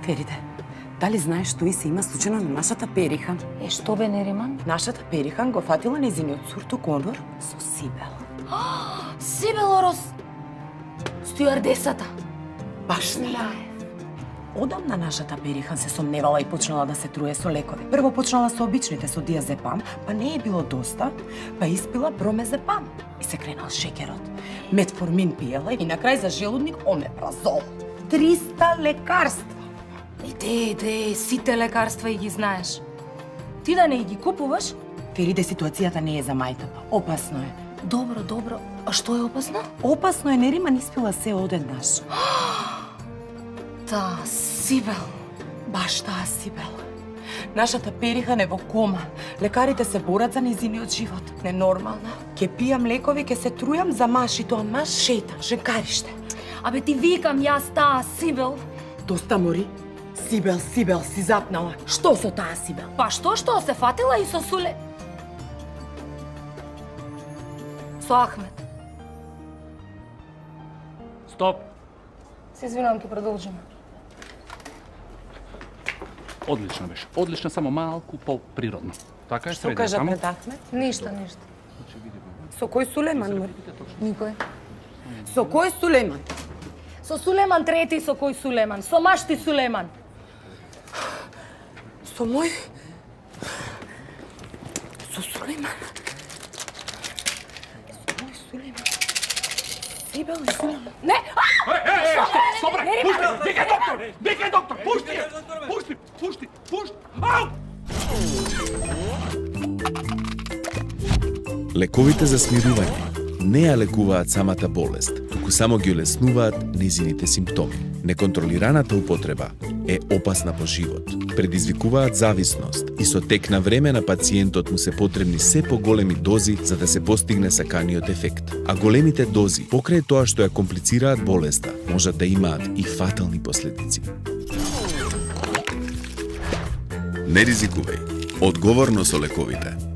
Фериде, дали знаеш што и се има случајно на нашата Перихан? Што бе, Нериман? Нашата Перихан го фатила незиниот цурту Конор со Сибел. Сибел Орос, стюардесата. Баш така. Одамна нашата Перихан се сомневала и почнала да се труе со лекови. Прво почнала со обичните, со диазепам, па не е било доста, па испила промезепам и се кренал шекерот. Метформин пиела и на крај за желудник омепразол. 300 лекарства. Иде, сите лекарства и ги знаеш. Ти да не ги купуваш? Фериде, ситуацијата не е за мајто. Опасно е. Добро. А што е опасно? Опасно е, Нериман испила се одеднаш. Та, Сибел. Баш таа Сибел. Нашата Перихан е во кома. Лекарите се борат за незиниот живот. Ненормална. Ке пијам лекови, ке се трујам за маш и тоа маш шета, женкариште. Абе ти викам јас таа Сибел. Доста мори. Сибел, си запнала. Што со таа Сибел? Па што се фатила и со Суле? Со Ахмет. Стоп! Се извинувам, ќе продолжиме. Одлично беше. Одлично, само малку поприродно. Така е, Што среде кажа само. пред Ахмет? Ништо. Со кој Сулейман мори? Никој. Со кој Сулейман? Со Сулеман трети, со кој Сулеман? Со машти Сулеман. Со мој... Со Сулейман. Со мој Сулейман. Сибел и Сулейман. Не! Добре, пушти! Викај доктор! Пушти ја! Пушти! Ау! Лековите за смирување не ја лекуваат самата болест, туку само ги олеснуваат незините симптоми. Неконтролираната употреба е опасна по живот. Предизвикуваат зависност и со тек на време на пациентот му се потребни се поголеми дози за да се постигне саканиот ефект. А големите дози, покрај тоа што ја комплицираат болеста, можат да имаат и фатални последици. Не ризикувај. Одговорно со лековите.